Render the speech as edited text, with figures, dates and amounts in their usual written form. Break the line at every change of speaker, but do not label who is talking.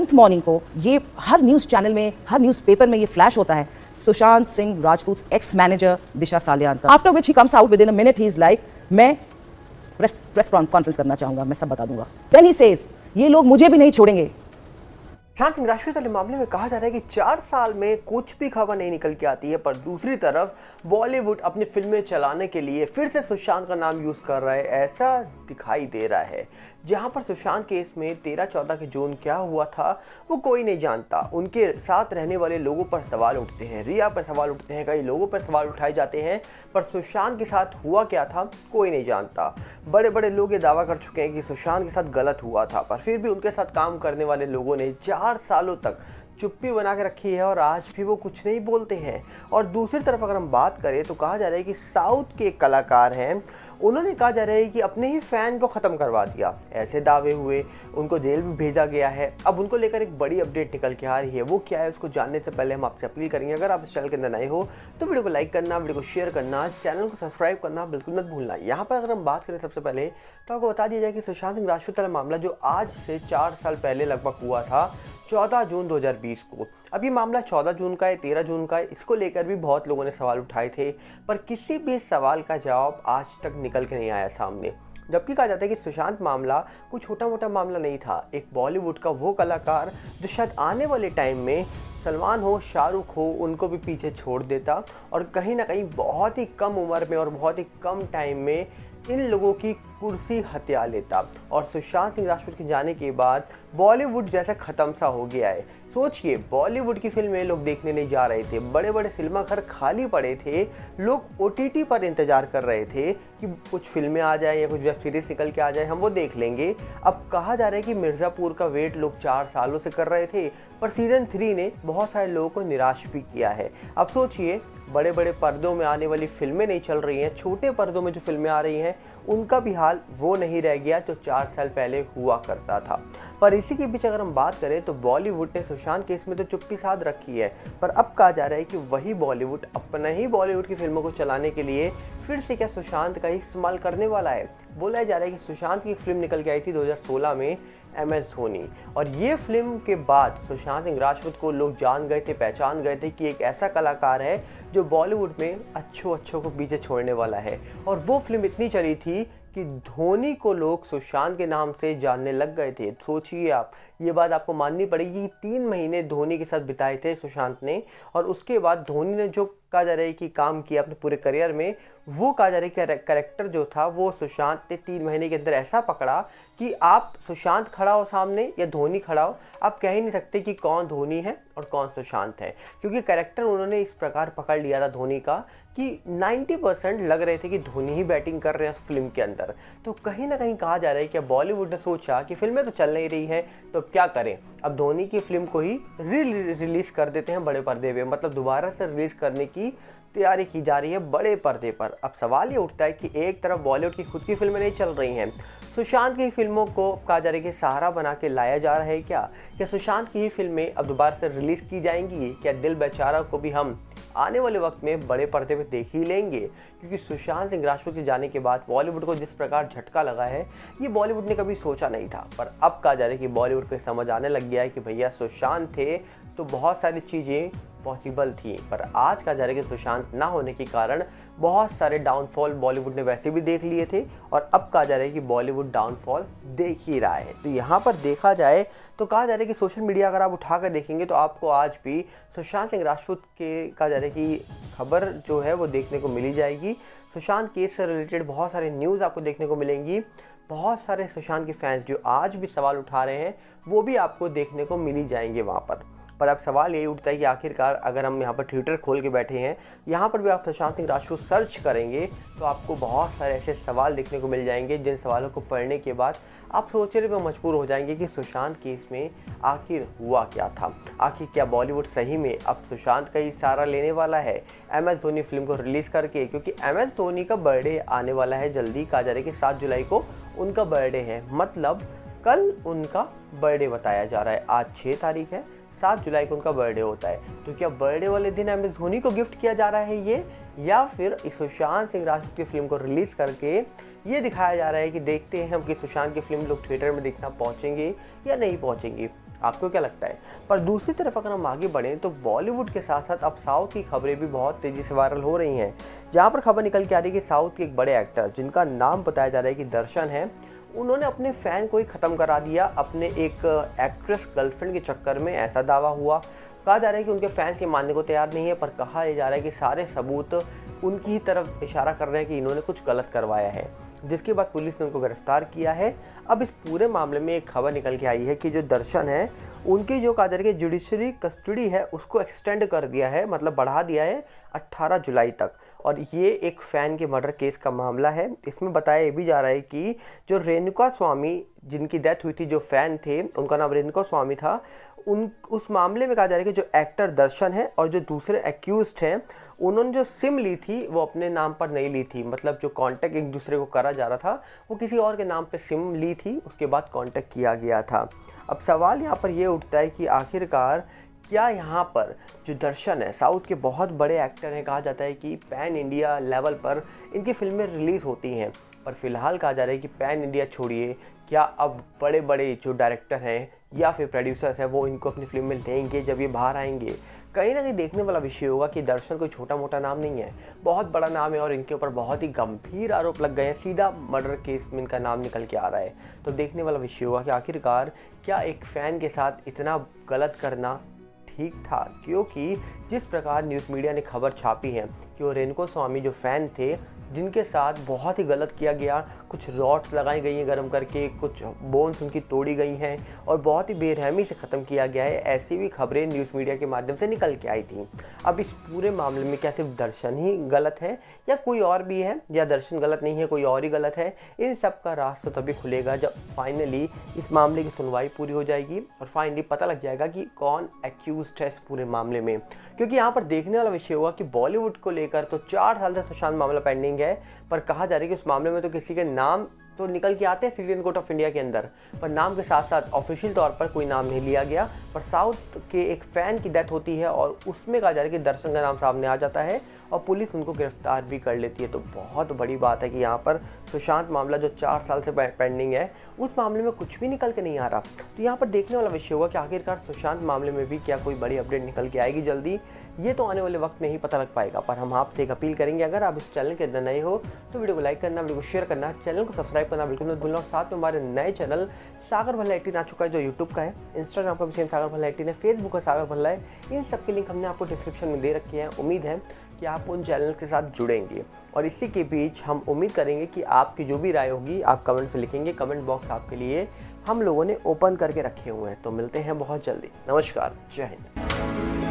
9th morning को ये हर news channel में, हर न्यूज़पेपर में ये फ्लैश होता है, सुशांत सिंह राजपूत एक्स मैनेजर दिशा सालियान का। After which he comes out with in a minute, he is like, मैं प्रेस कॉन्फ्रेंस करना चाहूंगा, मैं सब बता दूंगा। देन ही सेज, ये लोग मुझे भी नहीं छोड़ेंगे।
सुशांत सिंह राजपूत वाले मामले में कहा जा रहा है कि 4 साल में कुछ भी खबर नहीं निकल के आती है, पर दूसरी तरफ बॉलीवुड अपनी फिल्में चलाने के लिए फिर से सुशांत का नाम यूज़ कर रहा है, ऐसा दिखाई दे रहा है। जहां पर सुशांत केस में 13-14 के जून क्या हुआ था वो कोई नहीं जानता। उनके साथ रहने वाले लोगों पर सवाल उठते हैं, रिया पर सवाल उठते हैं, कई लोगों पर सवाल उठाए जाते हैं, पर सुशांत के साथ हुआ क्या था कोई नहीं जानता। बड़े बड़े लोग ये दावा कर चुके हैं कि सुशांत के साथ गलत हुआ था, पर फिर भी उनके साथ काम करने वाले लोगों ने 4 सालों तक चुप्पी बना के रखी है और आज भी वो कुछ नहीं बोलते हैं। और दूसरी तरफ अगर हम बात करें तो कहा जा रहा है कि साउथ के कलाकार हैं, उन्होंने कहा जा रहा है कि अपने ही फैन को ख़त्म करवा दिया, ऐसे दावे हुए, उनको जेल भी भेजा गया है। अब उनको लेकर एक बड़ी अपडेट निकल के आ रही है, वो क्या है उसको जानने से पहले हम आपसे अपील करेंगे, अगर आप इस चैनल के अंदर नए हो तो वीडियो को लाइक करना, वीडियो को शेयर करना, चैनल को सब्सक्राइब करना बिल्कुल मत भूलना। यहाँ पर अगर हम बात करें सबसे पहले तो आपको बता दिया जाए कि सुशांत सिंह राजपूत वाला मामला जो आज से 4 साल पहले लगभग हुआ था 14 जून 2020 को। अब ये मामला 14 जून का है, 13 जून का है, इसको लेकर भी बहुत लोगों ने सवाल उठाए थे, पर किसी भी सवाल का जवाब आज तक निकल के नहीं आया सामने। जबकि कहा जाता है कि सुशांत मामला कोई छोटा मोटा मामला नहीं था, एक बॉलीवुड का वो कलाकार जो शायद आने वाले टाइम में सलमान हो, शाहरुख हो, उनको भी पीछे छोड़ देता और कहीं ना कहीं बहुत ही कम उम्र में और बहुत ही कम टाइम में इन लोगों की कुर्सी हत्या लेता। और सुशांत सिंह राजपूत के जाने के बाद बॉलीवुड जैसा ख़त्म सा हो गया है। सोचिए, बॉलीवुड की फिल्में लोग देखने नहीं जा रहे थे, बड़े बड़े सिनेमाघर खाली पड़े थे, लोग ओटीटी पर इंतज़ार कर रहे थे कि कुछ फिल्में आ जाए या कुछ वेब सीरीज़ निकल के आ जाए, हम वो देख लेंगे। अब कहा जा रहा है कि मिर्ज़ापुर का वेट लोग 4 सालों से कर रहे थे, पर सीज़न 3 ने बहुत सारे लोगों को निराश भी किया है। अब सोचिए, बड़े बड़े पर्दों में आने वाली फिल्में नहीं चल रही हैं, छोटे पर्दों में जो फिल्में आ रही हैं उनका भी हाल वो नहीं रह गया जो 4 साल पहले हुआ करता था। पर इसी के बीच अगर हम बात करें तो बॉलीवुड ने सुशांत केस में तो चुप्पी साध रखी है, पर अब कहा जा रहा है कि वही बॉलीवुड अपना ही बॉलीवुड की फिल्मों को चलाने के लिए फिर से क्या सुशांत का ही इस्तेमाल करने वाला है। बोला जा रहा है कि सुशांत की एक फिल्म निकल के आई थी 2016 में, MS धोनी, और ये फिल्म के बाद सुशांत सिंह राजपूत को लोग जान गए थे, पहचान गए थे कि एक ऐसा कलाकार है जो बॉलीवुड में अच्छों को पीछे छोड़ने वाला है। और वो फिल्म इतनी चली थी कि धोनी को लोग सुशांत के नाम से जानने लग गए थे। सोचिए आप, ये बात आपको माननी पड़ेगी, 3 महीने धोनी के साथ बिताए थे सुशांत ने, और उसके बाद धोनी ने जो कहा जा रहा है कि काम किया अपने पूरे करियर में, वो कहा जा रहा है कि कैरेक्टर जो था वो सुशांत ने 3 महीने के अंदर ऐसा पकड़ा कि आप सुशांत खड़ा हो सामने या धोनी खड़ा हो, आप कह ही नहीं सकते कि कौन धोनी है और कौन सुशांत है, क्योंकि कैरेक्टर उन्होंने इस प्रकार पकड़ लिया था धोनी का कि 90% लग रहे थे कि धोनी ही बैटिंग कर रहे हैं उस फिल्म के अंदर। तो कहीं ना कहीं कहा जा रहा है कि बॉलीवुड ने सोचा कि फिल्में तो चल नहीं रही हैं, तो अब क्या करें, अब धोनी की फिल्म को ही रिलीज़ कर देते हैं बड़े पर्दे पे, मतलब दोबारा से रिलीज़ करने की तैयारी की जा रही है बड़े पर्दे पर। अब सवाल ये उठता है कि एक तरफ बॉलीवुड की खुद की फिल्में नहीं चल रही हैं, सुशांत की फिल्मों को कहा जा रहा है कि सहारा बना के लाया जा रहा है क्या सुशांत की ही फिल्में अब दोबारा से रिलीज़ की जाएंगी? क्या दिल बेचारा को भी हम आने वाले वक्त में बड़े पर्दे पे देख ही लेंगे? क्योंकि सुशांत सिंह राजपूत के जाने के बाद बॉलीवुड को जिस प्रकार झटका लगा है, ये बॉलीवुड ने कभी सोचा नहीं था। पर अब कहा जा रहा है कि बॉलीवुड को समझ आने लग गया है कि भैया सुशांत थे तो बहुत सारी चीज़ें पॉसिबल थी, पर आज कहा जा रहा है कि सुशांत ना होने के कारण बहुत सारे डाउनफॉल बॉलीवुड ने वैसे भी देख लिए थे, और अब कहा जा रहा है कि बॉलीवुड डाउनफॉल देख ही रहा है। तो यहाँ पर देखा जाए तो कहा जा रहा है कि सोशल मीडिया अगर आप उठा कर देखेंगे तो आपको आज भी सुशांत सिंह राजपूत के कहा जा रहा है कि खबर जो है वो देखने को मिली जाएगी। सुशांत केस से रिलेटेड बहुत सारे न्यूज़ आपको देखने को मिलेंगी, बहुत सारे सुशांत के फैंस जो आज भी सवाल उठा रहे हैं वो भी आपको देखने को मिल ही जाएंगे वहाँ पर। पर अब सवाल यही उठता है कि आखिरकार अगर हम यहाँ पर ट्विटर खोल के बैठे हैं, यहाँ पर भी आप सुशांत सिंह राजपूत सर्च करेंगे तो आपको बहुत सारे ऐसे सवाल देखने को मिल जाएंगे जिन सवालों को पढ़ने के बाद आप सोचने पर मजबूर हो जाएंगे कि सुशांत केस में आखिर हुआ क्या था। आखिर क्या बॉलीवुड सही में अब सुशांत का ही सहारा लेने वाला है MS धोनी फिल्म को रिलीज़ करके? क्योंकि MS धोनी का बर्थडे आने वाला है जल्दी, कहा जा रहा है कि 7 जुलाई को उनका बर्थडे है, मतलब कल उनका बर्थडे बताया जा रहा है। आज 6 तारीख है, 7 जुलाई को उनका बर्थडे होता है। तो क्या बर्थडे वाले दिन MS धोनी को गिफ्ट किया जा रहा है ये, या फिर इस सुशांत सिंह राजपूत की फिल्म को रिलीज़ करके ये दिखाया जा रहा है कि देखते हैं हम कि सुशांत की फिल्म लोग थिएटर में देखना पहुंचेंगे या नहीं पहुंचेंगे? आपको क्या लगता है? पर दूसरी तरफ अगर हम आगे बढ़ें तो बॉलीवुड के साथ साथ अब साउथ की खबरें भी बहुत तेज़ी से वायरल हो रही हैं, जहाँ पर खबर निकल के आ रही है कि साउथ के एक बड़े एक्टर जिनका नाम बताया जा रहा है कि दर्शन है, उन्होंने अपने फ़ैन को ही ख़त्म करा दिया अपने एक एक्ट्रेस गर्लफ्रेंड के चक्कर में, ऐसा दावा हुआ। कहा जा रहा है कि उनके फैंस ये मानने को तैयार नहीं है, पर कहा यह जा रहा है कि सारे सबूत उनकी ही तरफ इशारा कर रहे हैं कि इन्होंने कुछ गलत करवाया है, जिसके बाद पुलिस ने उनको गिरफ्तार किया है। अब इस पूरे मामले में एक खबर निकल के आई है कि जो दर्शन है उनकी जो कहा जा रहा है कि जुडिशरी कस्टडी है उसको एक्सटेंड कर दिया है, मतलब बढ़ा दिया है 18 जुलाई तक। और ये एक फ़ैन के मर्डर केस का मामला है। इसमें बताया ये भी जा रहा है कि जो रेणुका स्वामी जिनकी डेथ हुई थी, जो फ़ैन थे उनका नाम रेणुका स्वामी था, उस मामले में कहा जा रहा है कि जो एक्टर दर्शन है और जो दूसरे एक्यूज्ड हैं उन्होंने जो सिम ली थी वो अपने नाम पर नहीं ली थी, मतलब जो कांटेक्ट एक दूसरे को करा जा रहा था वो किसी और के नाम पे सिम ली थी, उसके बाद कांटेक्ट किया गया था। अब सवाल यहाँ पर ये उठता है कि आखिरकार क्या यहाँ पर जो दर्शन है साउथ के बहुत बड़े एक्टर हैं, कहा जाता है कि पैन इंडिया लेवल पर इनकी फिल्में रिलीज़ होती हैं, पर फिलहाल कहा जा रहा है कि पैन इंडिया छोड़िए, क्या अब बड़े बड़े जो डायरेक्टर हैं या फिर प्रोड्यूसर्स हैं वो इनको अपनी फिल्म में लेंगे जब ये बाहर आएंगे? कहीं ना कहीं देखने वाला विषय होगा कि दर्शन कोई छोटा मोटा नाम नहीं है, बहुत बड़ा नाम है और इनके ऊपर बहुत ही गंभीर आरोप लग गए हैं, सीधा मर्डर केस में इनका नाम निकल के आ रहा है। तो देखने वाला विषय होगा कि आखिरकार क्या एक फ़ैन के साथ इतना गलत करना ठीक था, क्योंकि जिस प्रकार न्यूज़ मीडिया ने खबर छापी है कि वो रेणुका स्वामी जो फ़ैन थे जिनके साथ बहुत ही गलत किया गया, कुछ रॉड्स लगाई गई हैं गर्म करके, कुछ बोन्स उनकी तोड़ी गई हैं और बहुत ही बेरहमी से ख़त्म किया गया है, ऐसी भी खबरें न्यूज़ मीडिया के माध्यम से निकल के आई थी। अब इस पूरे मामले में क्या सिर्फ दर्शन ही गलत है या कोई और भी है, या दर्शन गलत नहीं है कोई और ही गलत है? इन सब का राज तो तभी खुलेगा जब फाइनली इस मामले की सुनवाई पूरी हो जाएगी और फाइनली पता लग जाएगा कि कौन एक्यूज्ड है इस पूरे मामले में। क्योंकि यहाँ पर देखने वाला विषय होगा कि बॉलीवुड को लेकर तो 4 साल से सुशांत मामला पेंडिंग है, पर कहा जा रहा है कि उस मामले में तो किसी के नाम तो निकल के आते हैं सिटीजन कोर्ट ऑफ इंडिया के अंदर, पर नाम के साथ साथ ऑफिशियल तौर पर कोई नाम नहीं लिया गया। पर साउथ के एक फ़ैन की डेथ होती है और उसमें कहा जा रहा है कि दर्शन का नाम सामने आ जाता है और पुलिस उनको गिरफ्तार भी कर लेती है। तो बहुत बड़ी बात है कि यहाँ पर सुशांत मामला जो 4 साल से पेंडिंग है उस मामले में कुछ भी निकल के नहीं आ रहा। तो यहाँ पर देखने वाला विषय होगा कि आखिरकार सुशांत मामले में भी क्या कोई बड़ी अपडेट निकल के आएगी जल्दी, ये तो आने वाले वक्त में ही पता लग पाएगा। पर हम आपसे एक अपील करेंगे, अगर आप इस चैनल के अंदर नए हो तो वीडियो को लाइक करना, वीडियो को शेयर करना, चैनल को सब्सक्राइब करना बिल्कुल मत भूलना। और साथ में हमारे नए चैनल सागर भल्ला 18 आ चुका है जो यूट्यूब का है, इंस्टाग्राम का भी सेम सागर भल्ला 18 है, फेसबुक का सागर भल्ला है। इन सब के लिंक हमने आपको डिस्क्रिप्शन में दे रखी है। उम्मीद है कि आप उन चैनल के साथ जुड़ेंगे और इसी के बीच हम उम्मीद करेंगे कि आपकी जो भी राय होगी आप कमेंट में लिखेंगे। कमेंट बॉक्स आपके लिए हम लोगों ने ओपन करके रखे हुए हैं। तो मिलते हैं बहुत जल्दी। नमस्कार, जय हिंद।